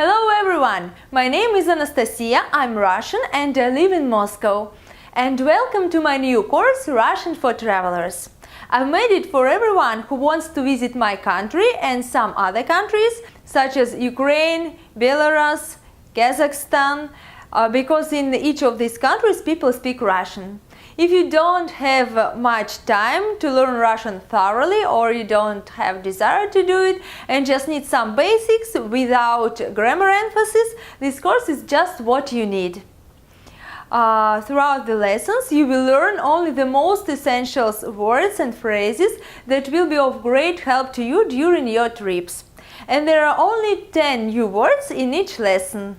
Hello everyone! My name is Anastasia, I'm Russian and I live in Moscow. And welcome to my new course Russian for Travelers. I've made it for everyone who wants to visit my country and some other countries such as Ukraine, Belarus, Kazakhstan, because in each of these countries people speak Russian. If you don't have much time to learn Russian thoroughly or you don't have desire to do it and just need some basics without grammar emphasis, this course is just what you need. Throughout the lessons you will learn only the most essential words and phrases that will be of great help to you during your trips. And there are only 10 new words in each lesson.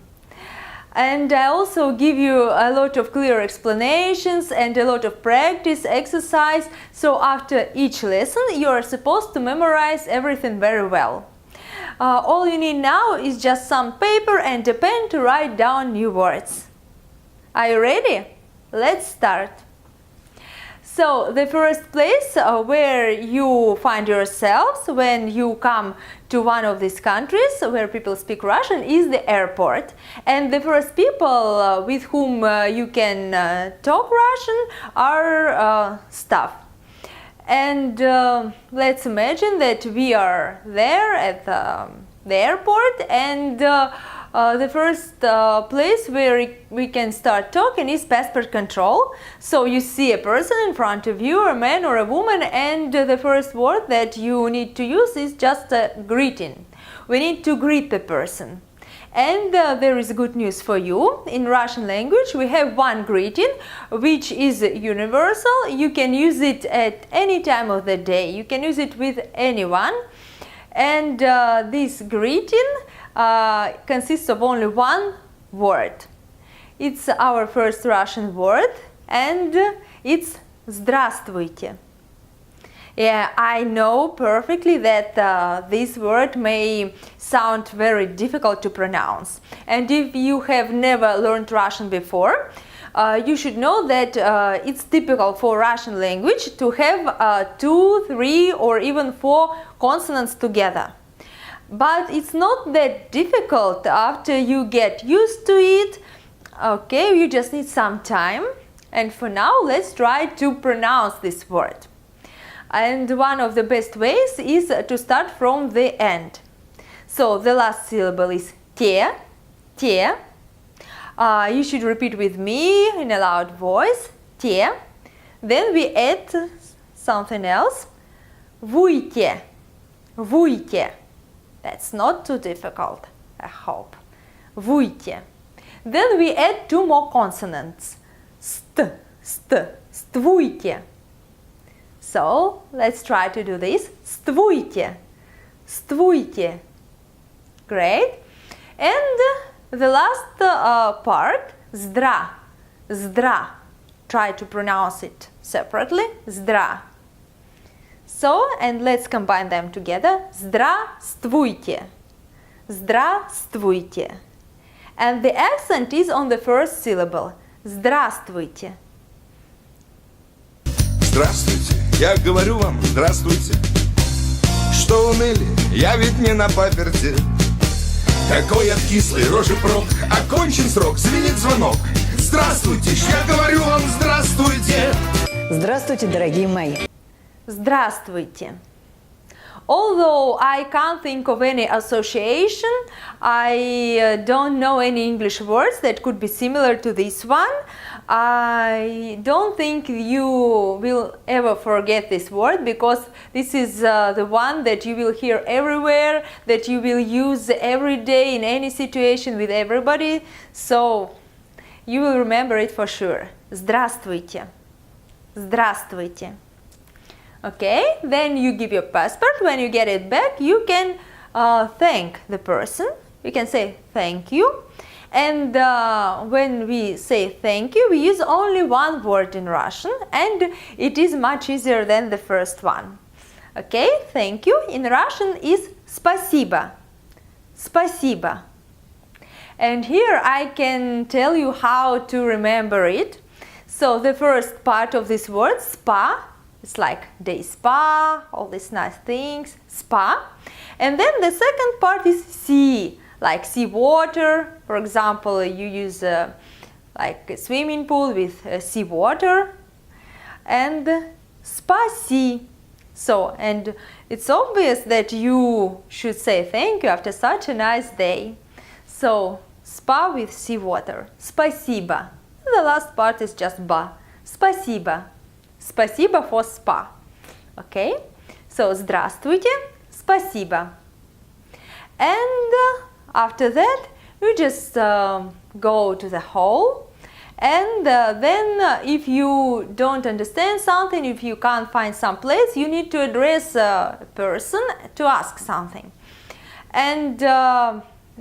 And I also give you a lot of clear explanations and a lot of practice exercise, so after each lesson you are supposed to memorize everything very well. All you need now is just some paper and a pen to write down new words. Are you ready? Let's start. So the first place where you find yourselves when you come to one of these countries where people speak Russian is the airport. And the first people with whom you can talk Russian are staff. And let's imagine that we are there at the airport and the first place where we can start talking is passport control. So you see a person in front of you, a man or a woman, and the first word that you need to use is just a greeting. We need to greet the person. And there is good news for you. In Russian language we have one greeting which is universal. You can use it at any time of the day. You can use it with anyone. And this greeting consists of only one word. It's our first Russian word and it's Здравствуйте. Yeah, I know perfectly that this word may sound very difficult to pronounce. And if you have never learned Russian before, you should know that it's typical for Russian language to have 2, 3 or even 4 consonants together. But it's not that difficult after you get used to it. Okay, you just need some time. And for now, let's try to pronounce this word. And one of the best ways is to start from the end. So the last syllable is te, te. You should repeat with me in a loud voice, te. Then we add something else, vuite, vuite. That's not too difficult, I hope. Vuite. Then we add 2 more consonants. St, st, stvuite. So let's try to do this. Stvuite, stvuite. Great. And the last part, zdra, zdra. Try to pronounce it separately. Zdra. So, and let's combine them together. Здравствуйте. Здравствуйте. And the accent is on the first syllable. Здравствуйте. Здравствуйте, я говорю вам, здравствуйте. Что уныли, я ведь не на паперти. Какой от кислой рожи прок, окончен срок, звенит звонок. Здравствуйте, я говорю вам, здравствуйте. Здравствуйте, дорогие мои. Здравствуйте. Although I can't think of any association, I don't know any English words that could be similar to this one. I don't think you will ever forget this word because this is the one that you will hear everywhere, that you will use every day in any situation with everybody. So you will remember it for sure. Здравствуйте. Здравствуйте. Okay, then you give your passport. When you get it back, you can thank the person. You can say thank you. And when we say thank you, we use only one word in Russian, and it is much easier than the first one. Okay, thank you in Russian is Спасибо. Спасибо. And here I can tell you how to remember it. So the first part of this word, spa, it's like day spa, all these nice things, spa. And then the second part is si, like sea water. For example, you use like a swimming pool with sea water. And спасибо. So, and it's obvious that you should say thank you after such a nice day. So, spa with sea water. Спасибо. The last part is just ba. Спасибо. Спасибо for spa. Okay? So, здравствуйте. Спасибо. And after that, you just go to the hall. And then if you don't understand something, if you can't find some place, you need to address a person to ask something. And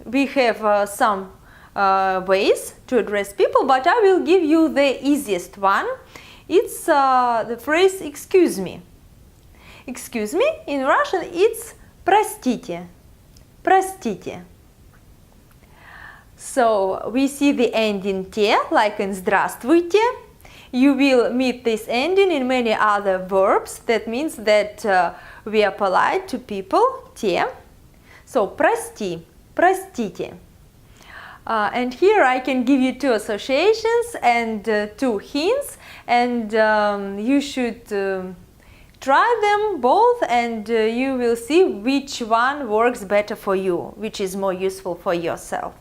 we have some ways to address people, but I will give you the easiest one. It's the phrase excuse me. Excuse me, in Russian it's простите. Простите. So we see the ending te, like in здравствуйте. You will meet this ending in many other verbs. That means that we are polite to people. Te. So прости, простите. And here I can give you two associations and two hints, and you should try them both, and you will see which one works better for you, which is more useful for yourself.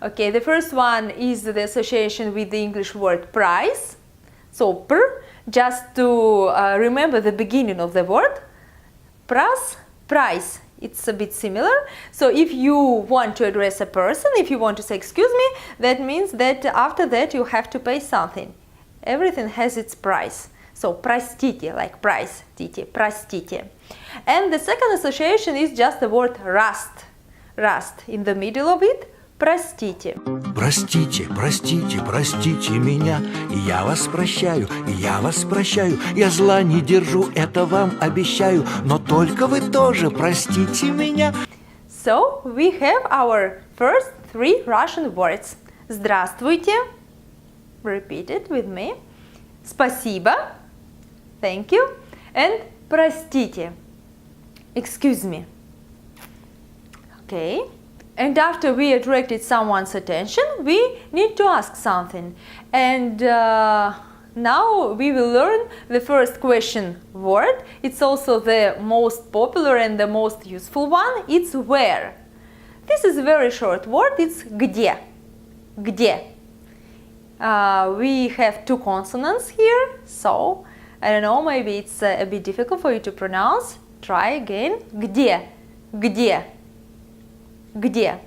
Okay, the first one is the association with the English word price. So pr, just to remember the beginning of the word. Pras, price. It's a bit similar. So if you want to address a person, if you want to say excuse me, that means that after that you have to pay something. Everything has its price. So простите, like price, тите, простите. And the second association is just the word rust. Rust. In the middle of it, простите. Простите, простите, простите меня, и я вас прощаю, и я вас прощаю. Я зла не держу, это вам обещаю, но только вы тоже простите меня. So we have our first three Russian words. Здравствуйте. Repeat it with me. Спасибо. Thank you. And простите. Excuse me. Okay. And after we attracted someone's attention, we need to ask something. And now we will learn the first question word. It's also the most popular and the most useful one. It's where. This is a very short word. It's где. Где. We have two consonants here, so I don't know, maybe it's a bit difficult for you to pronounce. Try again. Где. Где. Где.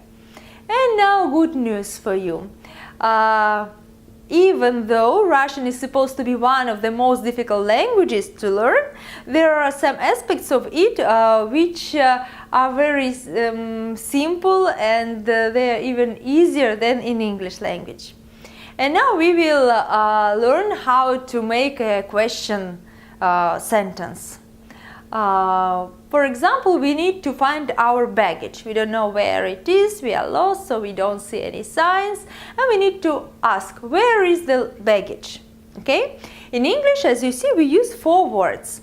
And now good news for you. Even though Russian is supposed to be one of the most difficult languages to learn, there are some aspects of it which are very simple, and they are even easier than in English language. And now we will learn how to make a question sentence. For example, we need to find our baggage. We don't know where it is, we are lost, so we don't see any signs, and we need to ask, where is the baggage? Okay? In English, as you see, we use four words.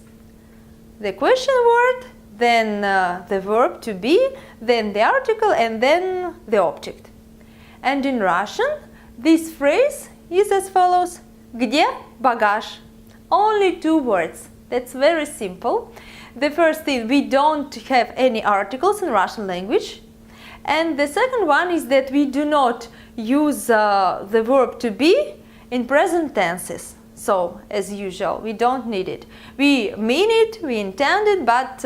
The question word, then the verb to be, then the article, and then the object. And in Russian, this phrase is as follows. Где багаж? Only two words. That's very simple. The first thing, we don't have any articles in Russian language. And the second one is that we do not use the verb to be in present tenses. So, as usual, we don't need it. We mean it, we intend it, but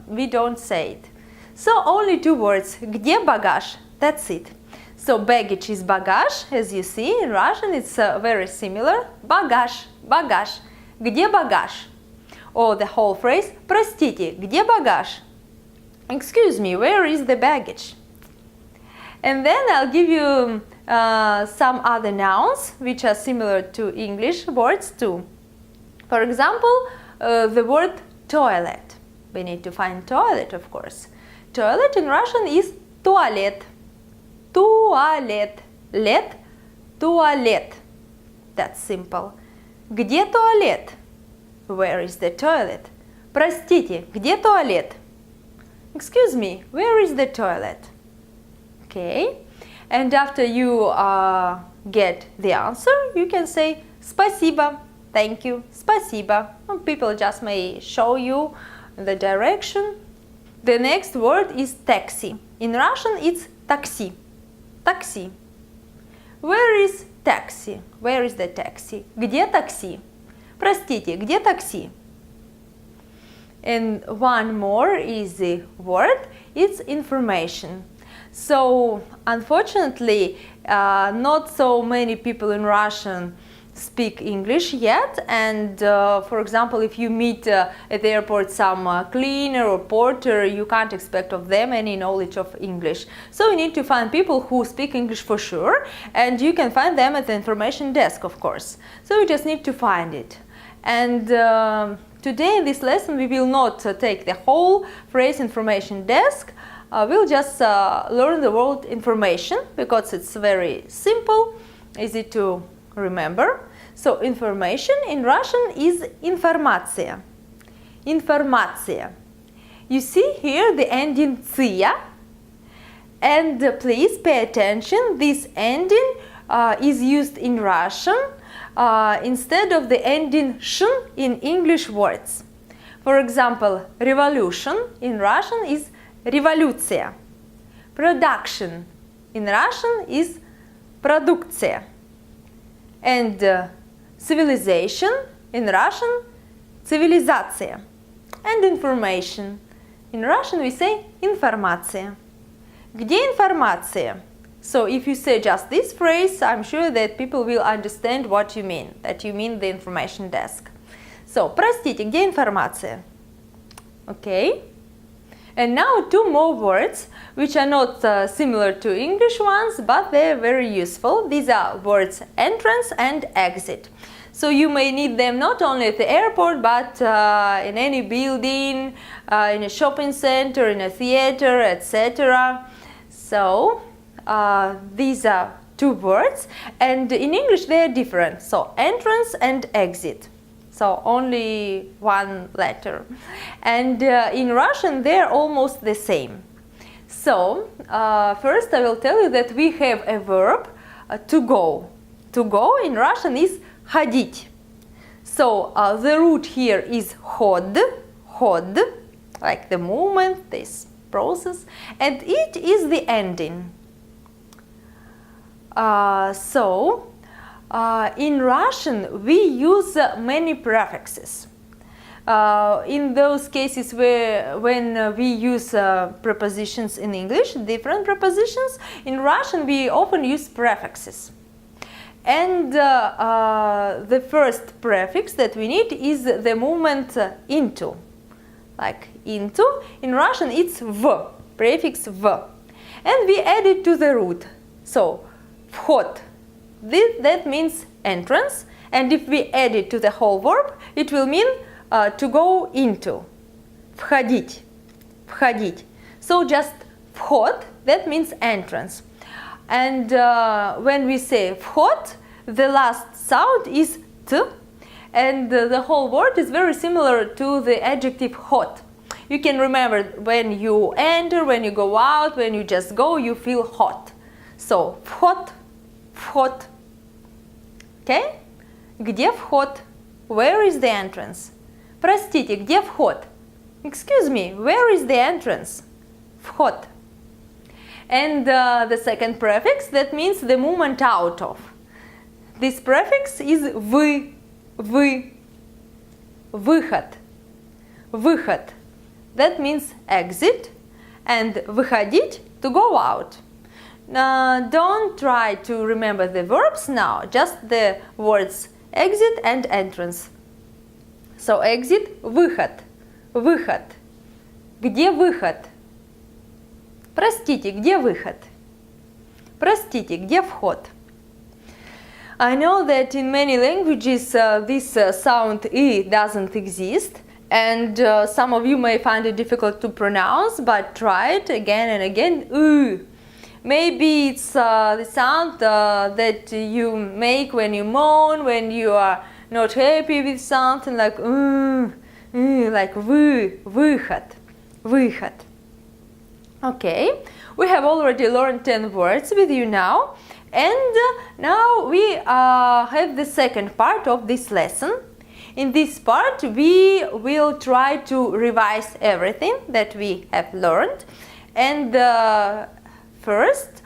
we don't say it. So, only two words. Где багаж? That's it. So, baggage is багаж. As you see, in Russian it's very similar. Багаж, багаж. Где багаж? Or the whole phrase, простите, где багаж? Excuse me, where is the baggage? And then I'll give you some other nouns which are similar to English words too. For example, the word toilet. We need to find toilet, of course. Toilet in Russian is туалет. Туалет. Лет. Туалет. That's simple. Где туалет? Where is the toilet? Простите, где туалет? Excuse me, where is the toilet? Okay. And after you get the answer, you can say Спасибо. Thank you. Спасибо. And people just may show you the direction. The next word is taxi. In Russian, it's taxi. Taxi. Where is taxi? Where is the taxi? Где такси? Простите, где такси? And one more easy word, it's information. So, unfortunately, not so many people in Russian speak English yet, and for example, if you meet at the airport some cleaner or porter, you can't expect of them any knowledge of English. So you need to find people who speak English for sure, and you can find them at the information desk, of course. So you just need to find it. And today in this lesson we will not take the whole phrase information desk. We'll just learn the word information because it's very simple, easy to remember. So information in Russian is информация. Информация. You see here the ending ция, and please pay attention, this ending is used in Russian instead of the ending sh in English words. For example, revolution in Russian is революция. Production in Russian is продукция. And civilization in Russian, цивилизация. And information. In Russian we say информация. Где информация? So if you say just this phrase, I'm sure that people will understand what you mean, that you mean the information desk. So, простите, где информация? Okay. And now two more words, which are not similar to English ones, but they're very useful. These are words entrance and exit. So you may need them not only at the airport, but in any building, in a shopping center, in a theater, etc. So these are two words, and in English they are different. So entrance and exit. So only one letter. And in Russian they're almost the same. So first I will tell you that we have a verb to go. To go in Russian is ходить. So the root here is ход, ход, like the movement, this process, and it is the ending. In Russian we use many prefixes. In those cases when we use prepositions in English, different prepositions, in Russian we often use prefixes. And the first prefix that we need is the movement into. Like into, in Russian it's v, prefix v. And we add it to the root. So, вход. That means entrance, and if we add it to the whole verb, it will mean to go into. Входить. Входить. So just вход, that means entrance. And when we say вход, the last sound is t, and the whole word is very similar to the adjective hot. You can remember when you enter, when you go out, when you just go, you feel hot. So вход, вход. Okay? Где вход? Where is the entrance? Простите, где вход? Excuse me, where is the entrance? Вход. And the second prefix, that means the movement out of. This prefix is вы, вы. Выход. Выход. That means exit, and выходить, to go out. Don't try to remember the verbs now, just the words exit and entrance. So exit, выход, выход. Где выход? Простите, где выход? Простите, где вход? I know that in many languages this sound I doesn't exist, and some of you may find it difficult to pronounce, but try it again and again. Maybe it's the sound that you make when you moan, when you are not happy with something, like like выход, выход. Okay, We have already learned 10 words with you now, and now we have the second part of this lesson. In this part, we will try to revise everything that we have learned, and first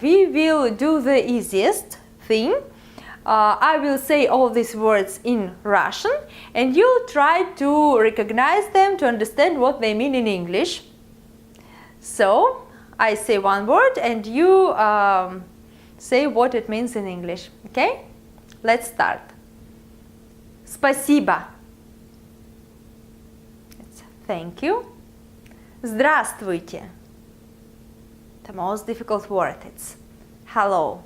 we will do the easiest thing. I will say all these words in Russian, and you'll try to recognize them to understand what they mean in English. So, I say one word and you say what it means in English. Okay? Let's start. Спасибо. It's thank you. Здравствуйте. The most difficult word. It's hello.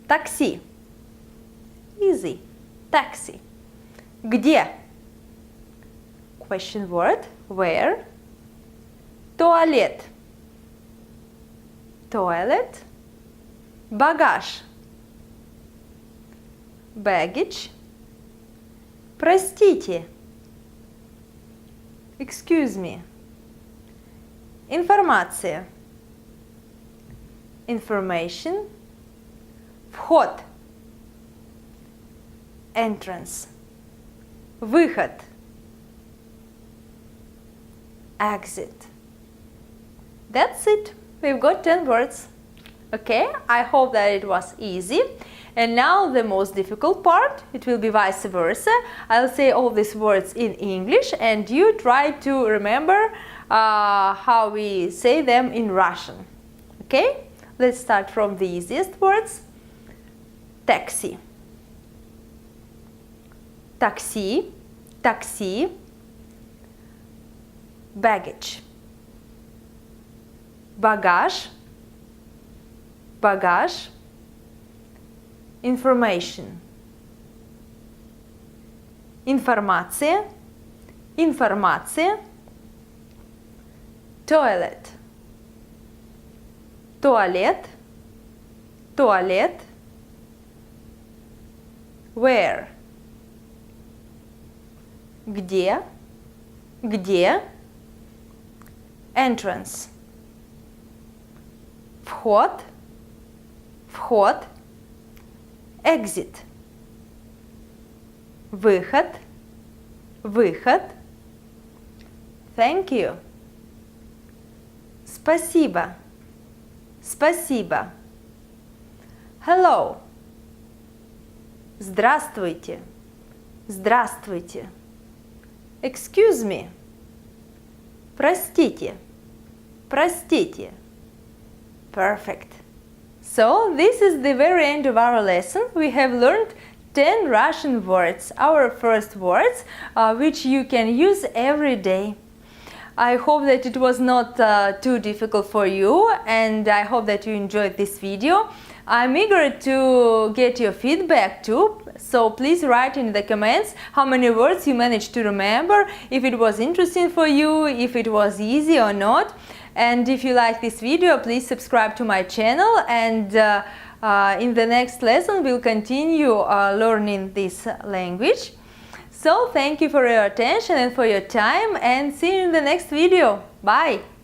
Такси. Easy. Taxi. Где? Question word. Where? Туалет. Toilet. Багаж. Baggage. Простите. Excuse me. Информация. Information. Вход. Entrance. Выход. Exit. That's it. We've got 10 words. Okay, I hope that it was easy. And now the most difficult part, it will be vice versa. I'll say all these words in English and you try to remember how we say them in Russian. Okay, let's start from the easiest words. Taxi. Такси, такси. Baggage. Багаж, багаж. Information. Информация, информация. Toilet. Туалет, туалет. Where? Где? Где? Entrance. Вход. Вход. Exit. Выход. Выход. Thank you. Спасибо. Спасибо. Hello. Здравствуйте. Здравствуйте. Excuse me. Простите. Простите. Perfect. So, this is the very end of our lesson. We have learned 10 Russian words, our first words, which you can use every day. I hope that it was not too difficult for you, and I hope that you enjoyed this video. I'm eager to get your feedback too, so please write in the comments how many words you managed to remember, if it was interesting for you, if it was easy or not. And if you like this video, please subscribe to my channel, and in the next lesson we'll continue learning this language. So thank you for your attention and for your time, and see you in the next video. Bye!